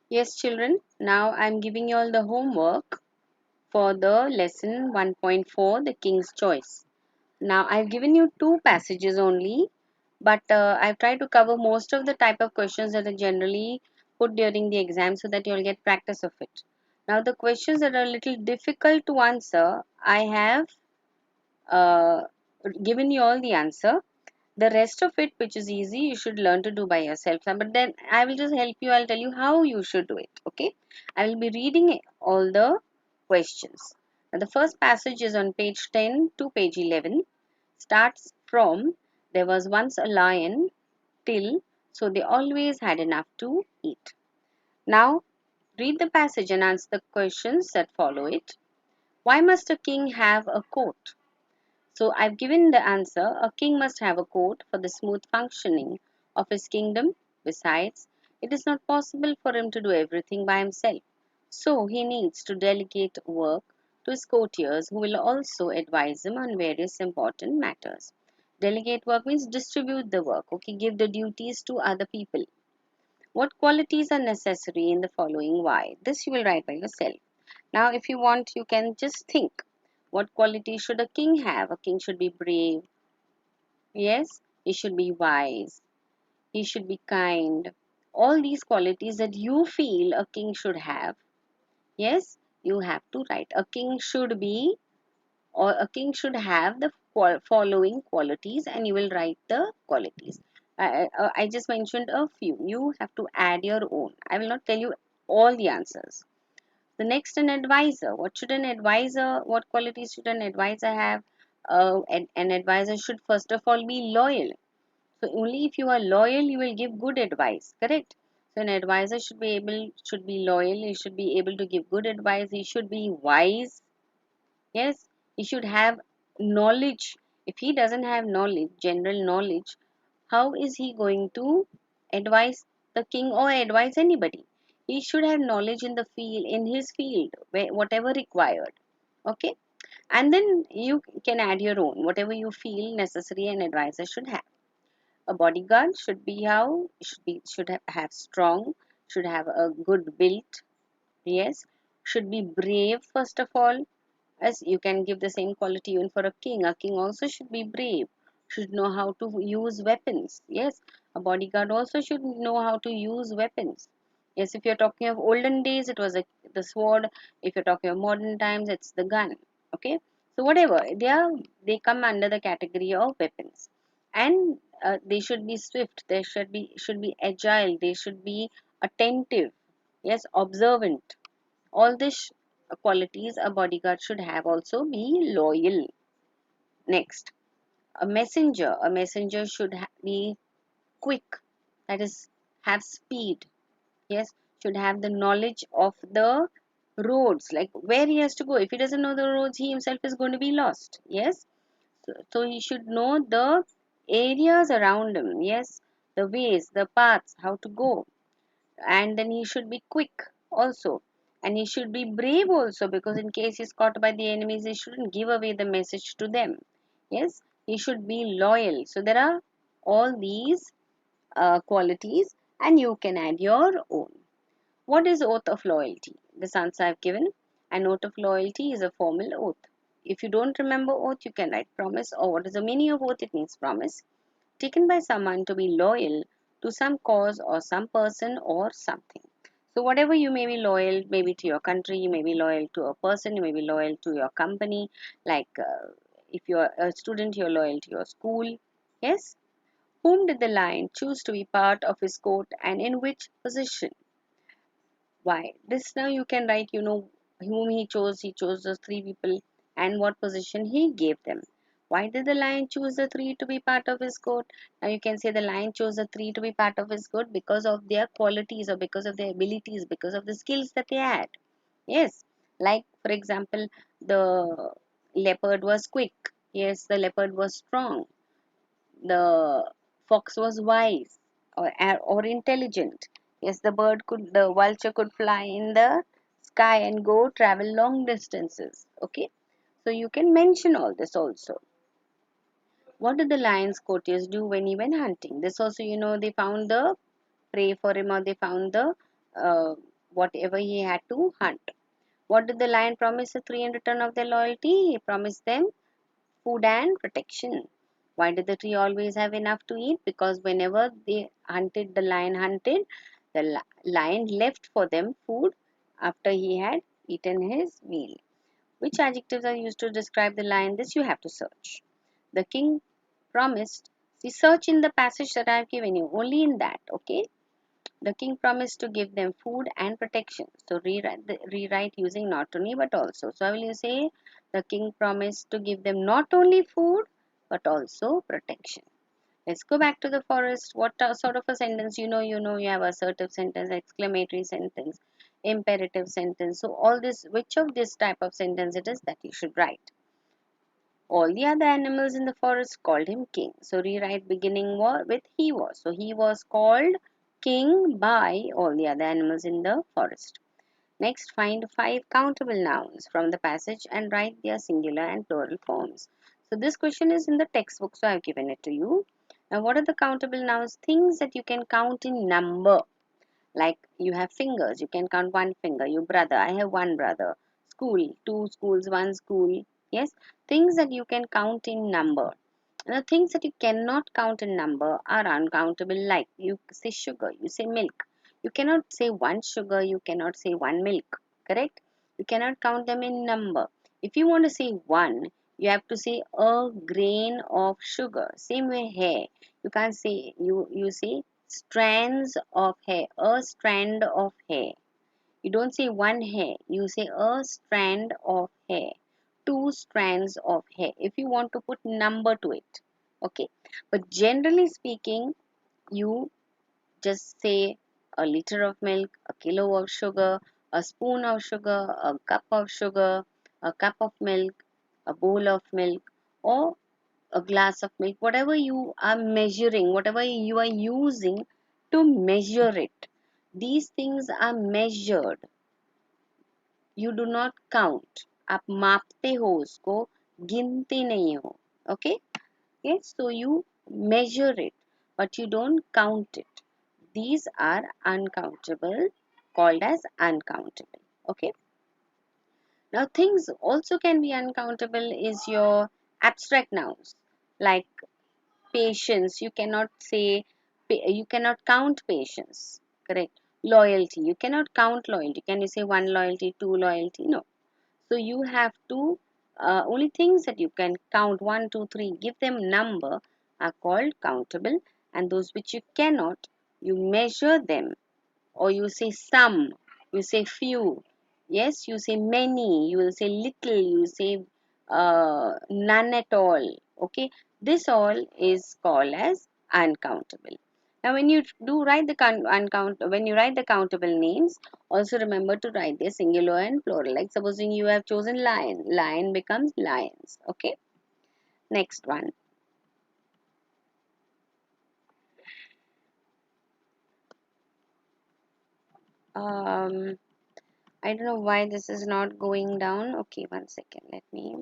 Yes, children, now I'm giving you all the homework for the lesson 1.4, The King's Choice. Now, I've given you two passages only, but I've tried to cover most of the type of questions that are generally put during the exam so that you'll get practice of it. Now, the questions that are a little difficult to answer, I have uh, given you all the answer. The rest of it, which is easy, you should learn to do by yourself. But then I will just help you. I'll tell you how you should do it. Okay. I will be reading all the questions. Now, the first passage is on page 10 to page 11. Starts from there was once a lion till so they always had enough to eat. Now, read the passage and answer the questions that follow it. Why must a king have a coat? So I've given the answer. A king must have a court for the smooth functioning of his kingdom. Besides, it is not possible for him to do everything by himself. So he needs to delegate work to his courtiers who will also advise him on various important matters. Delegate work means distribute the work, okay, give the duties to other people. What qualities are necessary in the following why? This you will write by yourself. Now, if you want, you can just think. What qualities should a king have? A king should be brave. Yes, he should be wise. He should be kind. All these qualities that you feel a king should have. Yes, you have to write. A king should be or a king should have the following qualities and you will write the qualities. I just mentioned a few. You have to add your own. I will not tell you all the answers. The next, an advisor. What qualities should an advisor have? An advisor should first of all be loyal. So only if you are loyal, you will give good advice. Correct. So an advisor should be loyal. He should be able to give good advice. He should be wise. Yes, he should have knowledge. If he doesn't have knowledge, general knowledge, how is he going to advise the king or advise anybody? He should have knowledge in the field, in his field, whatever required. Okay, and then you can add your own, whatever you feel necessary an advisor should have. A bodyguard should be how have strong, should have a good build. Yes, should be brave first of all, as you can give the same quality even for a king. A king also should be brave, should know how to use weapons. Yes, a bodyguard also should know how to use weapons. Yes, if you're talking of olden days, it was the sword. If you're talking of modern times, it's the gun. Okay, so whatever they come under the category of weapons, and they should be swift. They should be agile. They should be attentive. Yes, observant. All these qualities a bodyguard should have. Also be loyal. Next, a messenger should be quick, that is have speed. Yes, should have the knowledge of the roads, like where he has to go. If he doesn't know the roads, he himself is going to be lost. Yes, so he should know the areas around him. Yes, the ways, the paths, how to go. And then he should be quick also, and he should be brave also, because in case he's caught by the enemies, he shouldn't give away the message to them. Yes, he should be loyal. So there are all these qualities, and you can add your own. What is oath of loyalty? This answer I've given. An oath of loyalty is a formal oath. If you don't remember oath, you can write promise. Or what is the meaning of oath? It means promise taken by someone to be loyal to some cause or some person or something. So, whatever you may be loyal, maybe to your country, you may be loyal to a person, you may be loyal to your company. Like if you're a student, you're loyal to your school. Yes? Whom did the lion choose to be part of his court and in which position? Why? This now you can write, whom he chose. He chose those three people and what position he gave them. Why did the lion choose the three to be part of his court? Now you can say the lion chose the three to be part of his court because of their qualities or because of their abilities, because of the skills that they had. Yes, like for example, the leopard was quick. Yes, the leopard was strong. The fox was wise or intelligent. Yes, the vulture could fly in the sky and go travel long distances. Okay, so you can mention all this also. What did the lion's courtiers do when he went hunting? This also, they found the prey for him, or they found the whatever he had to hunt. What did the lion promise the three in return of their loyalty? He promised them food and protection. Why did the tree always have enough to eat? Because whenever they hunted, the lion left for them food after he had eaten his meal. Which adjectives are used to describe the lion? This you have to search. The king promised. See, search in the passage that I have given you. Only in that, okay? The king promised to give them food and protection. So rewrite using not only but also. So I will say the king promised to give them not only food but also protection. Let's go back to the forest. What sort of a sentence? You have assertive sentence, exclamatory sentence, imperative sentence. So all this, which of this type of sentence it is that you should write? All the other animals in the forest called him king. So rewrite beginning with he was. So he was called king by all the other animals in the forest. Next, find 5 countable nouns from the passage and write their singular and plural forms. So this question is in the textbook, so I have given it to you. Now, what are the countable nouns? Things that you can count in number. Like you have fingers, you can count one finger. Your brother, I have one brother. School, two schools, one school. Yes, things that you can count in number. The things that you cannot count in number are uncountable, like you say sugar, you say milk. You cannot say one sugar, you cannot say one milk, correct? You cannot count them in number. If you want to say one, you have to say a grain of sugar. Same way hair. You can't say, you say strands of hair, a strand of hair. You don't say one hair, you say a strand of hair, two strands of hair, if you want to put number to it. Okay, but generally speaking, you just say a liter of milk, a kilo of sugar, a spoon of sugar, a cup of sugar, a cup of milk, a bowl of milk, or a glass of milk, whatever you are measuring, whatever you are using to measure it. These things are measured. You do not count. आप मापते हो उसको, गिनते नहीं हो. Okay? Yes, so you measure it, but you don't count it. These are uncountable, called as uncountable. Okay? Now, things also can be uncountable is your abstract nouns, like patience. You cannot say, you cannot count patience. Correct? Loyalty. You cannot count loyalty. Can you say one loyalty, two loyalty? No. So you have to, only things that you can count, one, two, three, give them number, are called countable, and those which you cannot, you measure them, or you say some, you say few, yes, you say many, you will say little, you say none at all. Okay, this all is called as uncountable. Now, when you do write the when you write the countable names, also remember to write their singular and plural. Like supposing you have chosen lion, lion becomes lions. Okay, next one. Um, I don't know why this is not going down. Okay, one second. Let me.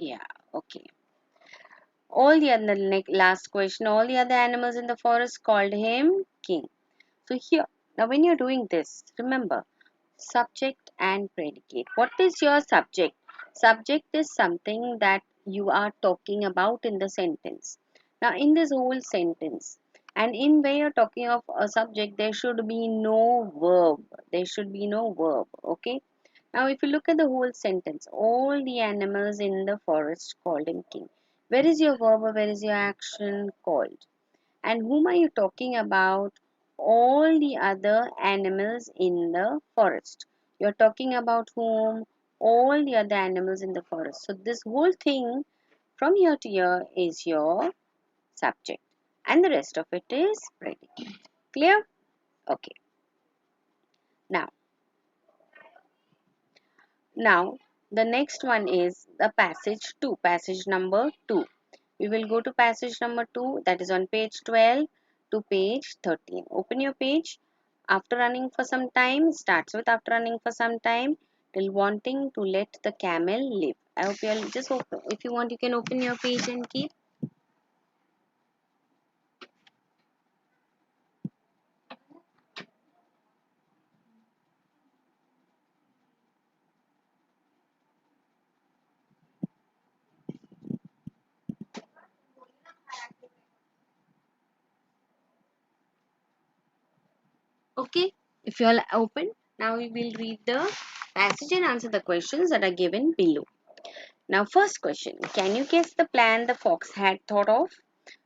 Yeah, okay. All the other last question. All the other animals in the forest called him king. So here, now when you're doing this, remember subject and predicate. What is your subject? Subject is something that you are talking about in the sentence. Now, in this whole sentence, and in where you're talking of a subject, there should be no verb. There should be no verb. Okay. Now, if you look at the whole sentence, all the animals in the forest called him king. Where is your verb or where is your action called? And whom are you talking about? All the other animals in the forest. You're talking about whom? All the other animals in the forest. So this whole thing from here to here is your subject. And the rest of it is predicate. Clear? Okay. Now, now the next one is the passage 2, passage number 2. We will go to passage number 2, that is on page 12 to page 13. Open your page. After running for some time, starts with after running for some time till wanting to let the camel live. I hope you'll just open. If you want, you can open your page and keep. Okay, if you are open, now we will read the passage and answer the questions that are given below. Now, first question, can you guess the plan the fox had thought of?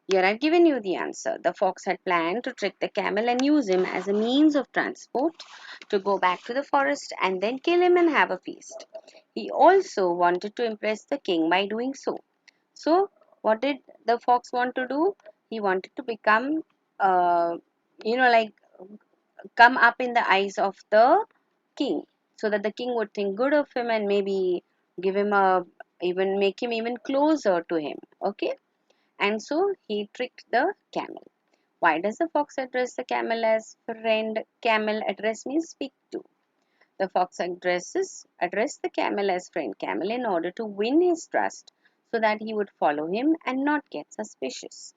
Here I've given you the answer. The fox had planned to trick the camel and use him as a means of transport to go back to the forest and then kill him and have a feast. He also wanted to impress the king by doing so. So, what did the fox want to do? He wanted to become, uh, like come up in the eyes of the king, so that the king would think good of him and maybe give him a even make him even closer to him. Okay, and so he tricked the camel. Why does the fox address the camel as friend? Camel address means speak to. The fox address the camel as friend camel in order to win his trust so that he would follow him and not get suspicious.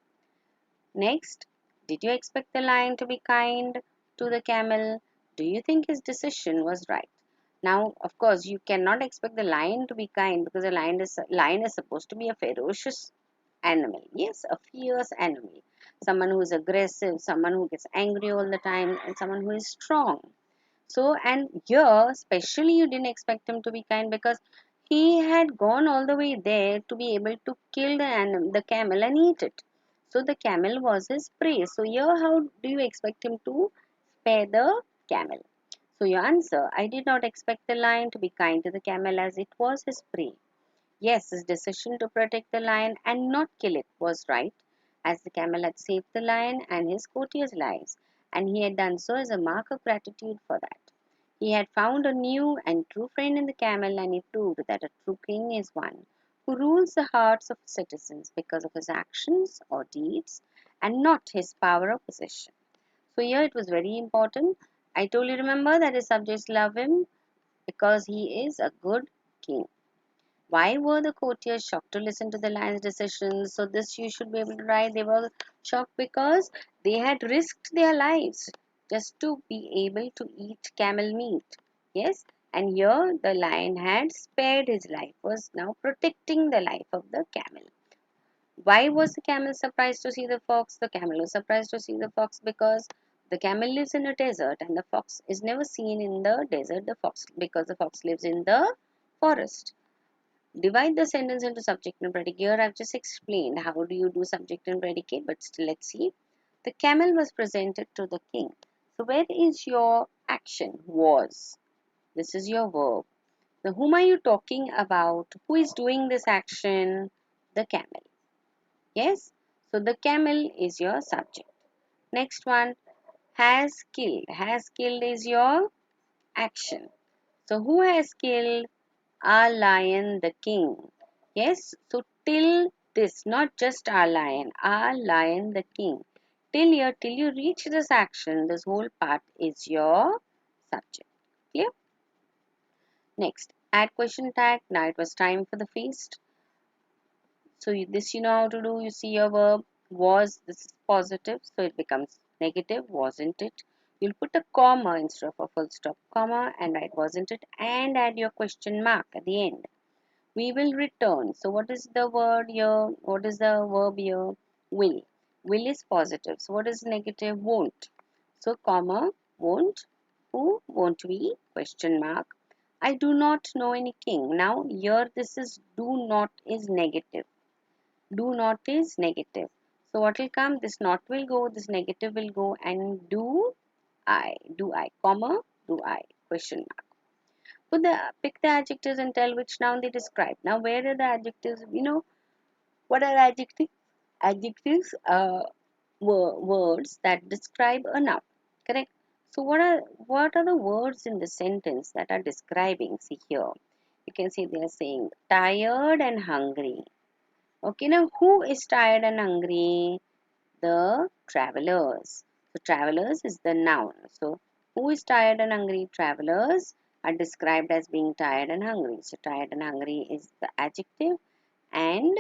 Next, did you expect the lion to be kind to the camel? Do you think his decision was right? Now, of course, you cannot expect the lion to be kind because a lion is supposed to be a ferocious animal. Yes, a fierce animal. Someone who is aggressive, someone who gets angry all the time, and someone who is strong. So, and here, especially, you didn't expect him to be kind because he had gone all the way there to be able to kill the camel and eat it. So, the camel was his prey. So, here, how do you expect him to spare the camel? So, your answer, I did not expect the lion to be kind to the camel as it was his prey. Yes, his decision to protect the lion and not kill it was right, as the camel had saved the lion and his courtiers' lives, and he had done so as a mark of gratitude for that. He had found a new and true friend in the camel, and he proved that a true king is one who rules the hearts of citizens because of his actions or deeds and not his power or position. So, here it was very important. I told you, remember, that his subjects love him because he is a good king. Why were the courtiers shocked to listen to the lion's decisions? So this you should be able to write. They were shocked because they had risked their lives just to be able to eat camel meat. Yes, and here the lion had spared his life, was now protecting the life of the camel. Why was the camel surprised to see the fox? The camel was surprised to see the fox because the camel lives in a desert and the fox is never seen in the desert. The fox because the fox lives in the forest. Divide the sentence into subject and predicate. Here I've just explained how do you do subject and predicate, but still let's see. The camel was presented to the king. So where is your action? Was. This is your verb. Now whom are you talking about? Who is doing this action? The camel. Yes? So the camel is your subject. Next one. Has killed. Has killed is your action. So who has killed? Our lion, the king. Yes, so till this, not just our lion, the king. Till here, till you reach this action, this whole part is your subject. Clear? Next, add question tag. Now it was time for the feast. So this you know how to do. You see your verb was, this is positive, so it becomes negative, wasn't it? You'll put a comma instead of a full stop comma and write wasn't it and add your question mark at the end. We will return. So what is the word here? What is the verb here? Will. Will is positive. So what is negative? Won't. So comma, won't. Who? Won't we? Question mark. I do not know any king. Now here this is do not is negative. Do not is negative. So what will come? This not will go, this negative will go and do I, comma, do I, question mark. Pick the adjectives and tell which noun they describe. Now, where are the adjectives? What are adjectives? Adjectives words that describe a noun. Correct. So, what are the words in the sentence that are describing? See here, you can see they are saying tired and hungry. Okay, now who is tired and hungry? The travelers. So travelers is the noun. So who is tired and hungry? Travelers are described as being tired and hungry. So tired and hungry is the adjective and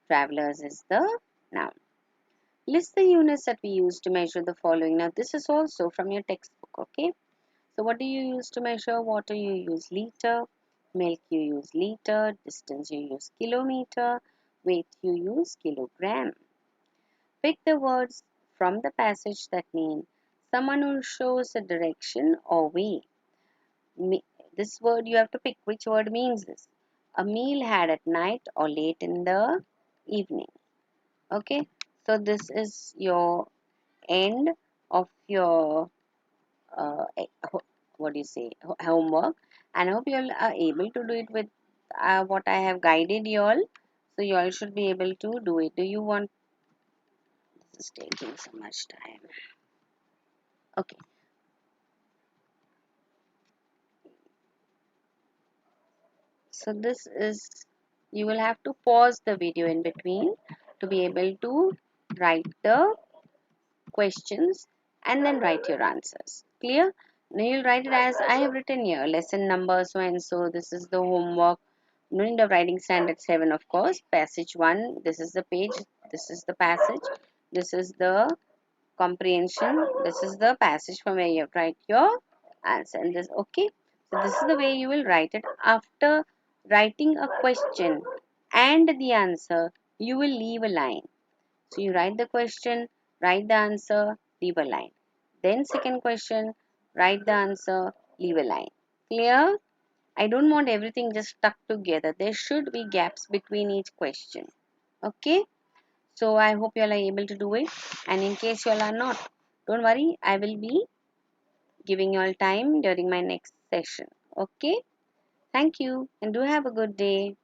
travelers is the noun. List the units that we use to measure the following. Now this is also from your textbook. Okay. So what do you use to measure? Water you use liter. Milk you use liter. Distance you use kilometer. Weight you use kilogram. Pick the words from the passage that mean someone who shows a direction or way. Me- this word you have to pick. Which word means this? A meal had at night or late in the evening. Okay, so this is your end of your what do you say homework, and I hope you all are able to do it with what I have guided you all. So you all should be able to do it. Do you want? This is taking so much time. Okay, so this is, you will have to pause the video in between to be able to write the questions and then write your answers. Clear? Now you'll write it as I have written here, lesson number so and so. This is the homework. No need of writing standard 7, of course. Passage 1, this is the page, this is the passage, this is the comprehension, this is the passage from where you have to write your answer. And this, okay. So this is the way you will write it. After writing a question and the answer, you will leave a line. So you write the question, write the answer, leave a line. Then second question, write the answer, leave a line. Clear? I don't want everything just stuck together. There should be gaps between each question. Okay? So I hope you all are able to do it. And in case you all are not, don't worry, I will be giving you all time during my next session. Okay? Thank you and do have a good day.